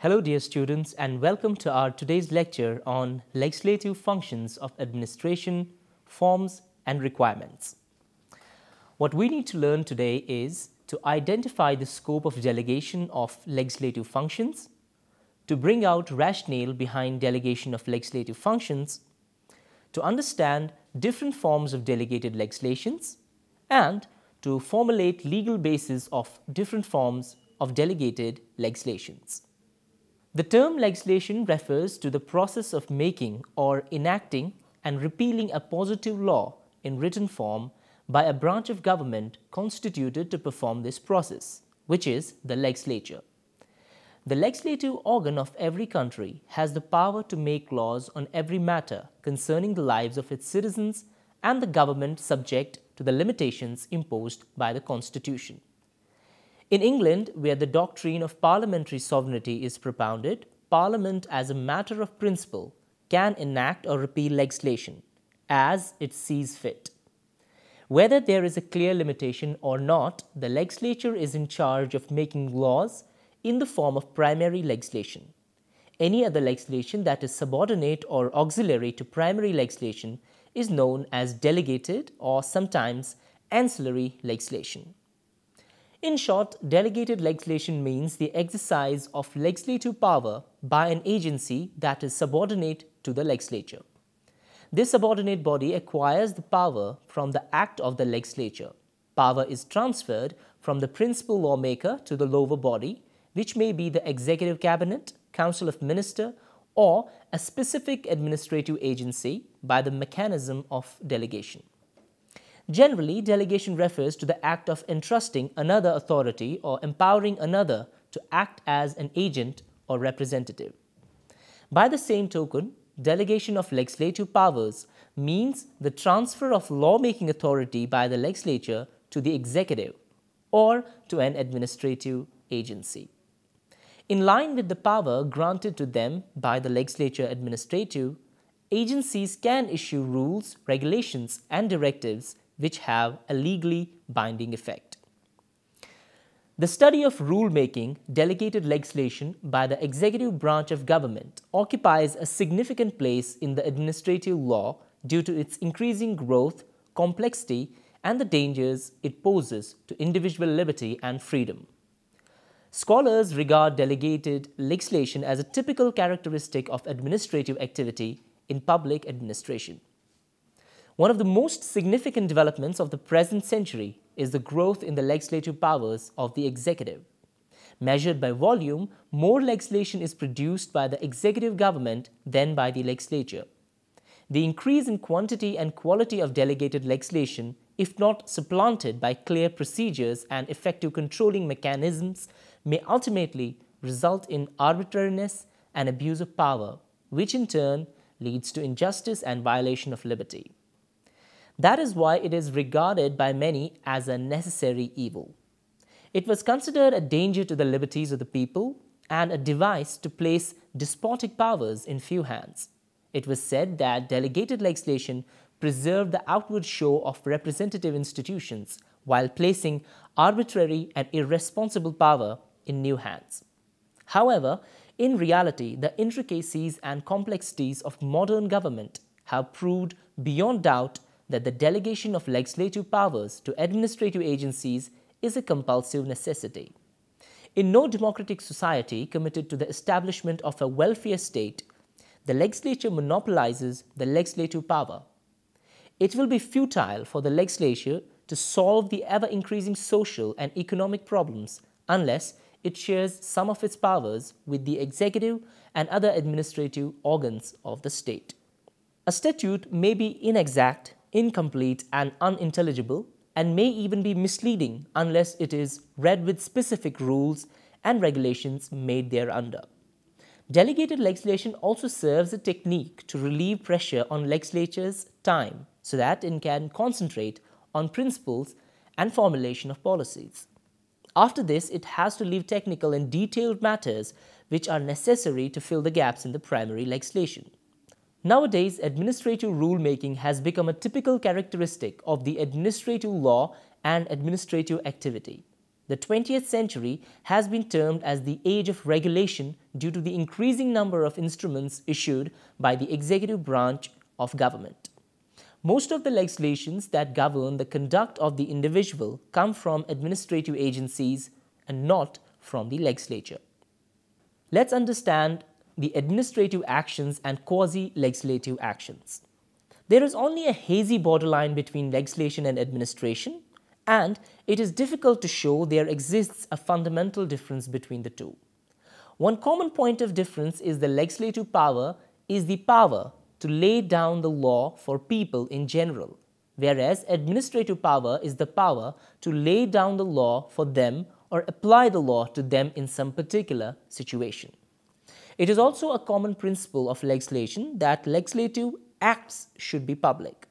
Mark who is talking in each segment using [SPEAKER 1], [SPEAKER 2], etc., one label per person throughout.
[SPEAKER 1] Hello dear students and welcome to our today's lecture on legislative functions of administration, forms and requirements. What we need to learn today is to identify the scope of delegation of legislative functions, to bring out rationale behind delegation of legislative functions, to understand different forms of delegated legislations, and to formulate legal basis of different forms of delegated legislations. The term legislation refers to the process of making or enacting and repealing a positive law in written form by a branch of government constituted to perform this process, which is the legislature. The legislative organ of every country has the power to make laws on every matter concerning the lives of its citizens and the government subject to the limitations imposed by the Constitution. In England, where the doctrine of parliamentary sovereignty is propounded, Parliament as a matter of principle can enact or repeal legislation as it sees fit. Whether there is a clear limitation or not, the legislature is in charge of making laws in the form of primary legislation. Any other legislation that is subordinate or auxiliary to primary legislation is known as delegated or sometimes ancillary legislation. In short, delegated legislation means the exercise of legislative power by an agency that is subordinate to the legislature. This subordinate body acquires the power from the act of the legislature. Power is transferred from the principal lawmaker to the lower body, which may be the executive cabinet, council of ministers, or a specific administrative agency by the mechanism of delegation. Generally, delegation refers to the act of entrusting another authority or empowering another to act as an agent or representative. By the same token, delegation of legislative powers means the transfer of lawmaking authority by the legislature to the executive or to an administrative agency. In line with the power granted to them by the legislature administrative, agencies can issue rules, regulations, and directives which have a legally binding effect. The study of rule-making, delegated legislation by the executive branch of government occupies a significant place in the administrative law due to its increasing growth, complexity, and the dangers it poses to individual liberty and freedom. Scholars regard delegated legislation as a typical characteristic of administrative activity in public administration. One of the most significant developments of the present century is the growth in the legislative powers of the executive. Measured by volume, more legislation is produced by the executive government than by the legislature. The increase in quantity and quality of delegated legislation, if not supplanted by clear procedures and effective controlling mechanisms, may ultimately result in arbitrariness and abuse of power, which in turn leads to injustice and violation of liberty. That is why it is regarded by many as a necessary evil. It was considered a danger to the liberties of the people and a device to place despotic powers in few hands. It was said that delegated legislation preserved the outward show of representative institutions while placing arbitrary and irresponsible power in new hands. However, in reality, the intricacies and complexities of modern government have proved beyond doubt that the delegation of legislative powers to administrative agencies is a compulsive necessity. In no democratic society committed to the establishment of a welfare state, the legislature monopolizes the legislative power. It will be futile for the legislature to solve the ever-increasing social and economic problems unless it shares some of its powers with the executive and other administrative organs of the state. A statute may be inexact, incomplete, and unintelligible, and may even be misleading unless it is read with specific rules and regulations made thereunder. Delegated legislation also serves a technique to relieve pressure on legislature's time so that it can concentrate on principles and formulation of policies. After this, it has to leave technical and detailed matters which are necessary to fill the gaps in the primary legislation. Nowadays, administrative rule-making has become a typical characteristic of the administrative law and administrative activity. The 20th century has been termed as the age of regulation due to the increasing number of instruments issued by the executive branch of government. Most of the legislations that govern the conduct of the individual come from administrative agencies and not from the legislature. Let's understand the administrative actions and quasi-legislative actions. There is only a hazy borderline between legislation and administration, and it is difficult to show there exists a fundamental difference between the two. One common point of difference is the legislative power is the power to lay down the law for people in general, whereas administrative power is the power to lay down the law for them or apply the law to them in some particular situation. It is also a common principle of legislation that legislative acts should be public.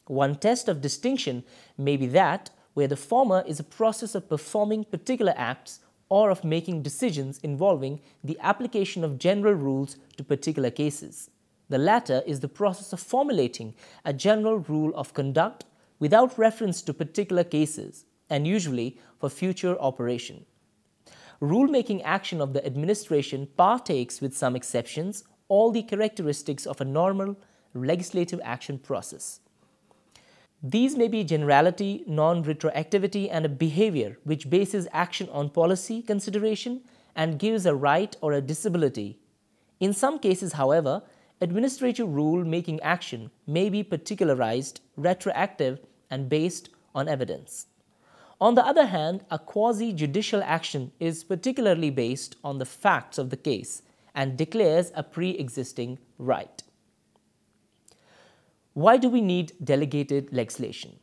[SPEAKER 1] One test of distinction may be that where the former is a process of performing particular acts or of making decisions involving the application of general rules to particular cases. The latter is the process of formulating a general rule of conduct without reference to particular cases and usually for future operation. Rule-making action of the administration partakes, with some exceptions, all the characteristics of a normal legislative action process. These may be generality, non-retroactivity, and a behavior which bases action on policy consideration and gives a right or a disability. In some cases, however, administrative rule-making action may be particularized, retroactive, and based on evidence. On the other hand, a quasi-judicial action is particularly based on the facts of the case and declares a pre-existing right. Why do we need delegated legislation?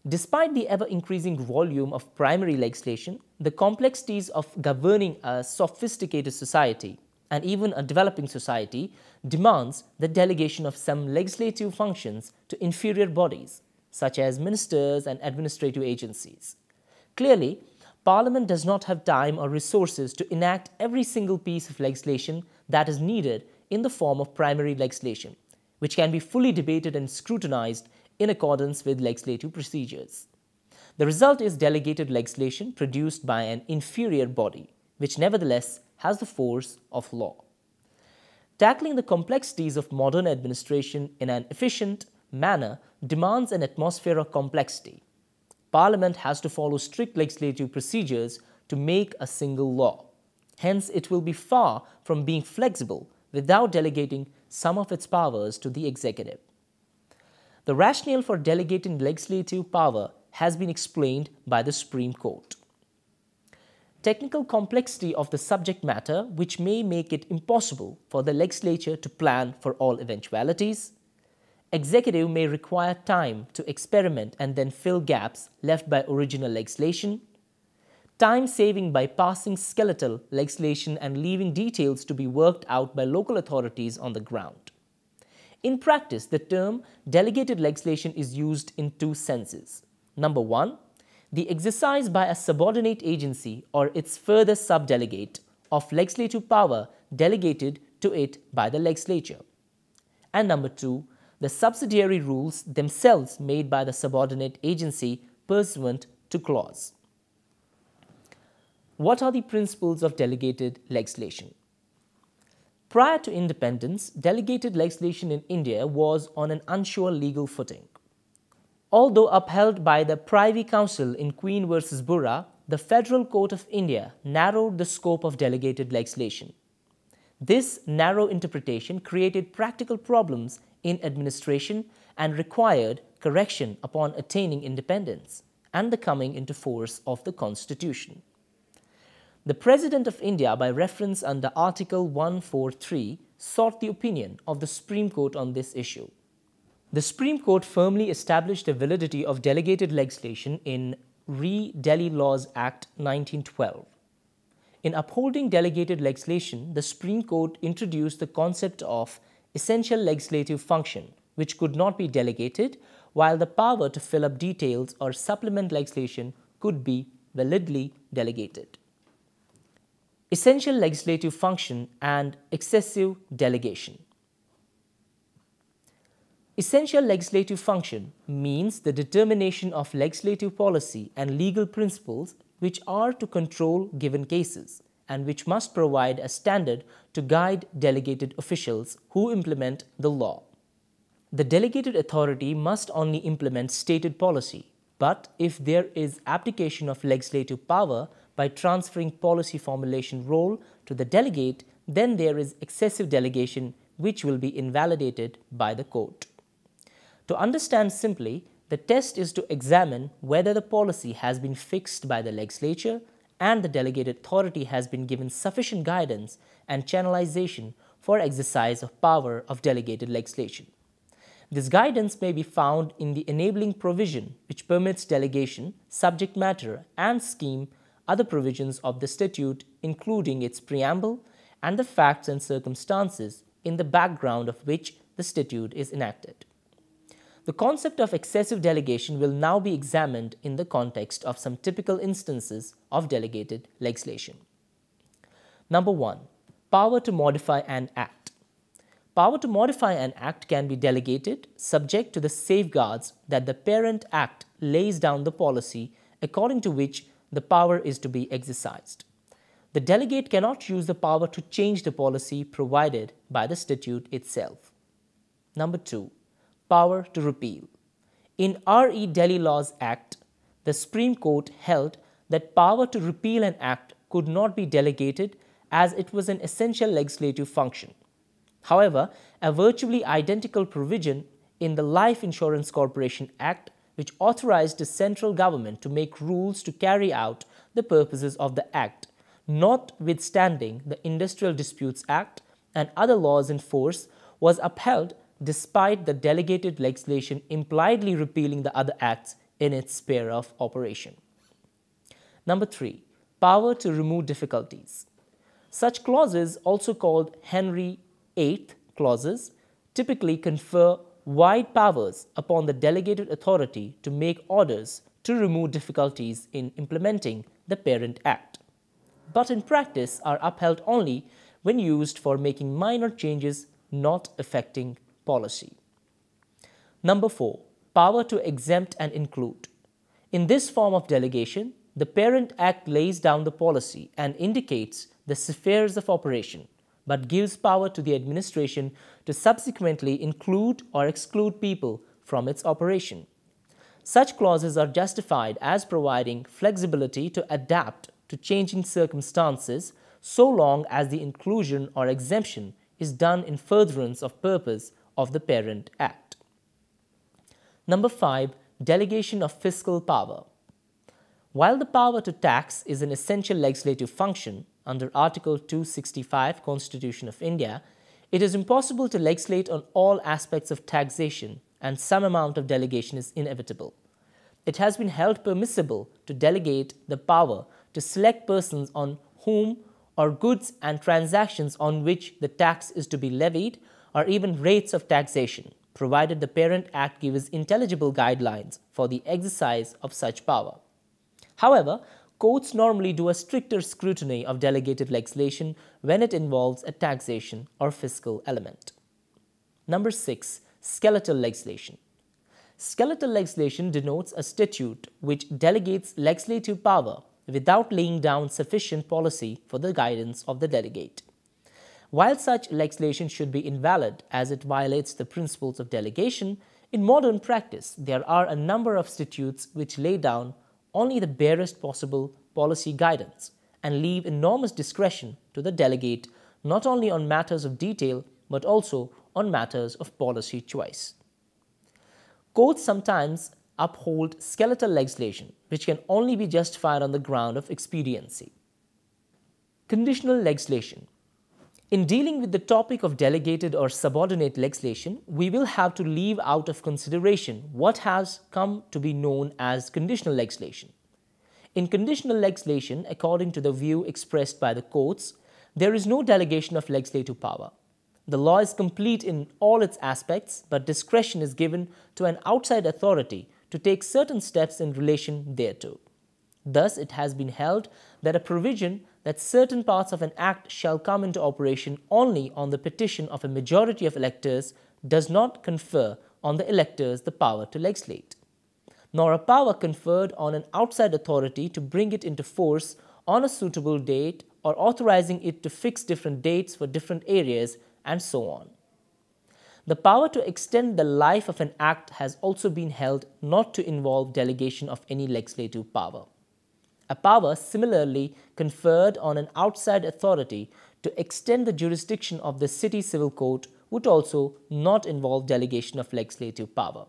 [SPEAKER 1] Despite the ever-increasing volume of primary legislation, the complexities of governing a sophisticated society and even a developing society demands the delegation of some legislative functions to inferior bodies, such as ministers and administrative agencies. Clearly, Parliament does not have time or resources to enact every single piece of legislation that is needed in the form of primary legislation, which can be fully debated and scrutinized in accordance with legislative procedures. The result is delegated legislation produced by an inferior body, which nevertheless has the force of law. Tackling the complexities of modern administration in an efficient manner demands an atmosphere of complexity. Parliament has to follow strict legislative procedures to make a single law. Hence, it will be far from being flexible without delegating some of its powers to the executive. The rationale for delegating legislative power has been explained by the Supreme Court. Technical complexity of the subject matter, which may make it impossible for the legislature to plan for all eventualities. Executive may require time to experiment and then fill gaps left by original legislation. Time saving by passing skeletal legislation and leaving details to be worked out by local authorities on the ground. In practice, the term delegated legislation is used in two senses. Number one, the exercise by a subordinate agency or its further subdelegate of legislative power delegated to it by the legislature. And number two, the subsidiary rules themselves made by the subordinate agency pursuant to clause. What are the principles of delegated legislation? Prior to independence, delegated legislation in India was on an unsure legal footing. Although upheld by the Privy Council in Queen v. Burra, the Federal Court of India narrowed the scope of delegated legislation. This narrow interpretation created practical problems in administration and required correction upon attaining independence and the coming into force of the Constitution. The President of India, by reference under Article 143, sought the opinion of the Supreme Court on this issue. The Supreme Court firmly established the validity of delegated legislation in Re Delhi Laws Act 1912. In upholding delegated legislation, the Supreme Court introduced the concept of essential legislative function, which could not be delegated, while the power to fill up details or supplement legislation could be validly delegated. Essential legislative function and excessive delegation. Essential legislative function means the determination of legislative policy and legal principles which are to control given cases and which must provide a standard to guide delegated officials who implement the law. The delegated authority must only implement stated policy, but if there is abdication of legislative power by transferring policy formulation role to the delegate, then there is excessive delegation which will be invalidated by the court. To understand simply, the test is to examine whether the policy has been fixed by the legislature and the delegated authority has been given sufficient guidance and channelization for exercise of power of delegated legislation. This guidance may be found in the enabling provision which permits delegation, subject matter and scheme, other provisions of the statute including its preamble and the facts and circumstances in the background of which the statute is enacted. The concept of excessive delegation will now be examined in the context of some typical instances of delegated legislation. Number 1. Power to modify an act. Power to modify an act can be delegated subject to the safeguards that the parent act lays down the policy according to which the power is to be exercised. The delegate cannot use the power to change the policy provided by the statute itself. Number 2. Power to repeal. In R.E. Delhi Laws Act, the Supreme Court held that power to repeal an act could not be delegated as it was an essential legislative function. However, a virtually identical provision in the Life Insurance Corporation Act, which authorized the central government to make rules to carry out the purposes of the Act, notwithstanding the Industrial Disputes Act and other laws in force, was upheld despite the delegated legislation impliedly repealing the other acts in its sphere of operation. Number 3. Power to remove difficulties. Such clauses, also called Henry VIII clauses, typically confer wide powers upon the delegated authority to make orders to remove difficulties in implementing the parent act, but in practice are upheld only when used for making minor changes not affecting policy. Number 4. Power to exempt and include. In this form of delegation, the parent act lays down the policy and indicates the spheres of operation, but gives power to the administration to subsequently include or exclude people from its operation. Such clauses are justified as providing flexibility to adapt to changing circumstances so long as the inclusion or exemption is done in furtherance of purpose of the parent act. Number 5. Delegation of fiscal power. While the power to tax is an essential legislative function under Article 265 Constitution of India, it is impossible to legislate on all aspects of taxation and some amount of delegation is inevitable. It has been held permissible to delegate the power to select persons on whom or goods and transactions on which the tax is to be levied or even rates of taxation, provided the parent act gives intelligible guidelines for the exercise of such power. However, courts normally do a stricter scrutiny of delegated legislation when it involves a taxation or fiscal element. Number 6. Skeletal legislation. Skeletal legislation denotes a statute which delegates legislative power without laying down sufficient policy for the guidance of the delegate. While such legislation should be invalid as it violates the principles of delegation, in modern practice there are a number of statutes which lay down only the barest possible policy guidance and leave enormous discretion to the delegate not only on matters of detail but also on matters of policy choice. Courts sometimes uphold skeletal legislation which can only be justified on the ground of expediency. Conditional legislation. In dealing with the topic of delegated or subordinate legislation, we will have to leave out of consideration what has come to be known as conditional legislation. In conditional legislation, according to the view expressed by the courts, there is no delegation of legislative power. The law is complete in all its aspects, but discretion is given to an outside authority to take certain steps in relation thereto. Thus, it has been held that a provision that certain parts of an act shall come into operation only on the petition of a majority of electors does not confer on the electors the power to legislate. nor a power conferred on an outside authority to bring it into force on a suitable date or authorizing it to fix different dates for different areas, and so on. The power to extend the life of an act has also been held not to involve delegation of any legislative power. A power similarly conferred on an outside authority to extend the jurisdiction of the city civil court would also not involve delegation of legislative power.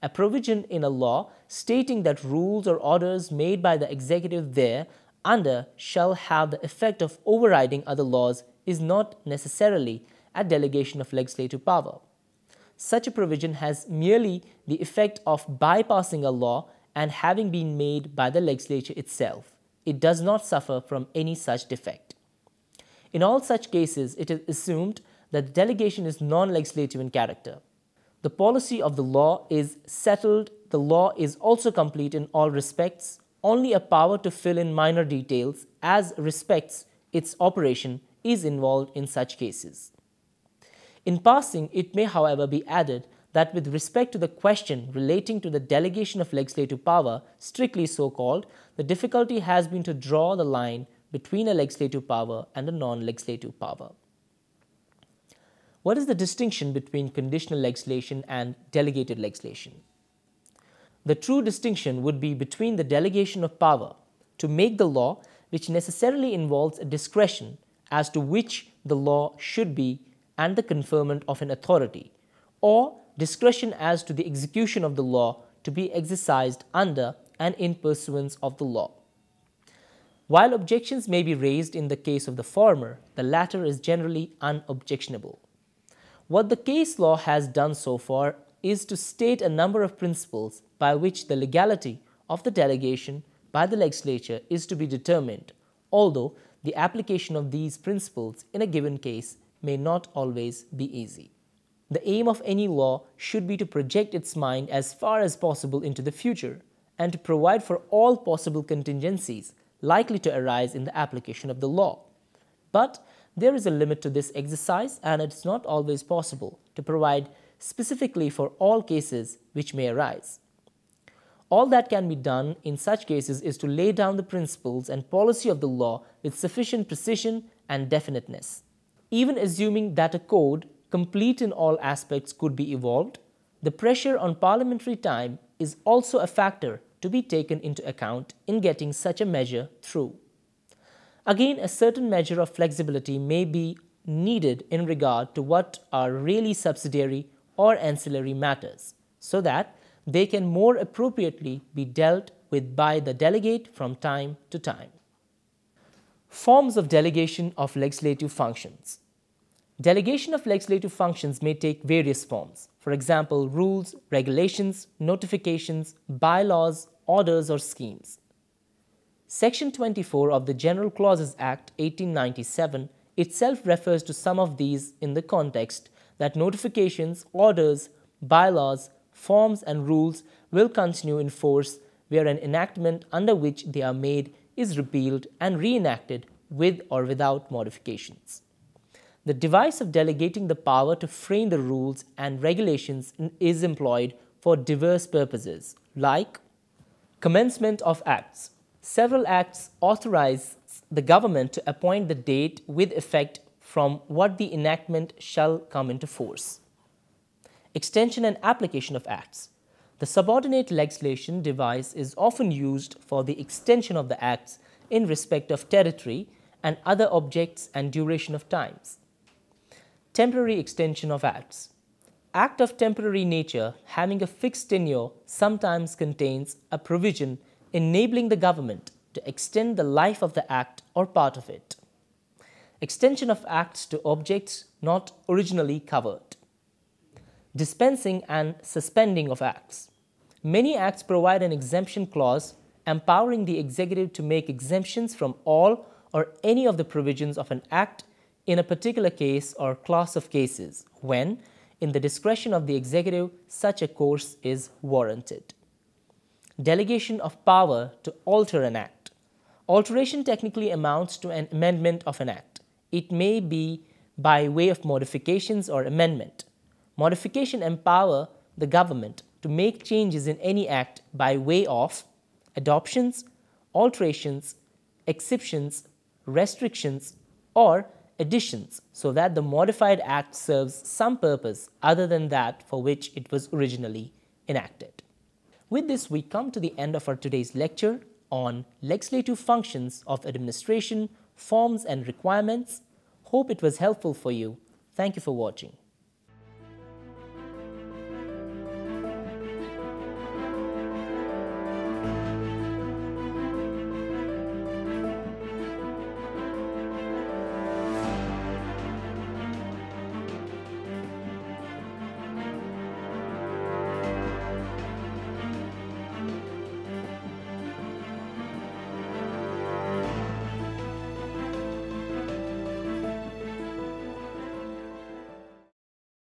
[SPEAKER 1] A provision in a law stating that rules or orders made by the executive thereunder shall have the effect of overriding other laws is not necessarily a delegation of legislative power. Such a provision has merely the effect of bypassing a law and having been made by the legislature itself. It does not suffer from any such defect. In all such cases, it is assumed that the delegation is non-legislative in character. The policy of the law is settled, the law is also complete in all respects, only a power to fill in minor details as respects its operation is involved in such cases. In passing, it may, however, be added that with respect to the question relating to the delegation of legislative power, strictly so called, the difficulty has been to draw the line between a legislative power and a non-legislative power. What is the distinction between conditional legislation and delegated legislation? The true distinction would be between the delegation of power to make the law, which necessarily involves a discretion as to which the law should be, and the conferment of an authority, or discretion as to the execution of the law to be exercised under and in pursuance of the law. While objections may be raised in the case of the former, the latter is generally unobjectionable. What the case law has done so far is to state a number of principles by which the legality of the delegation by the legislature is to be determined, although the application of these principles in a given case may not always be easy. The aim of any law should be to project its mind as far as possible into the future and to provide for all possible contingencies likely to arise in the application of the law. But there is a limit to this exercise, and it is not always possible to provide specifically for all cases which may arise. All that can be done in such cases is to lay down the principles and policy of the law with sufficient precision and definiteness. Even assuming that a code, complete in all aspects, could be evolved, the pressure on parliamentary time is also a factor to be taken into account in getting such a measure through. Again, a certain measure of flexibility may be needed in regard to what are really subsidiary or ancillary matters, so that they can more appropriately be dealt with by the delegate from time to time. Forms of delegation of legislative functions. Delegation of legislative functions may take various forms. For example, rules, regulations, notifications, bylaws, orders, or schemes. Section 24 of the General Clauses Act 1897 itself refers to some of these in the context that notifications, orders, bylaws, forms, and rules will continue in force where an enactment under which they are made is repealed and reenacted with or without modifications. The device of delegating the power to frame the rules and regulations is employed for diverse purposes, like commencement of acts. Several acts authorize the government to appoint the date with effect from what the enactment shall come into force. Extension and application of acts. The subordinate legislation device is often used for the extension of the acts in respect of territory and other objects and duration of times. Temporary extension of acts. Act of temporary nature having a fixed tenure sometimes contains a provision enabling the government to extend the life of the act or part of it. Extension of acts to objects not originally covered. Dispensing and suspending of acts. Many acts provide an exemption clause empowering the executive to make exemptions from all or any of the provisions of an act in a particular case or class of cases when, in the discretion of the executive, such a course is warranted. Delegation of power to alter an act. Alteration technically amounts to an amendment of an act. It may be by way of modifications or amendment. Modification empower the government to make changes in any act by way of adoptions, alterations, exceptions, restrictions, or additions, so that the modified act serves some purpose other than that for which it was originally enacted. With this, we come to the end of our today's lecture on legislative functions of administration, forms and requirements. Hope it was helpful for you. Thank you for watching.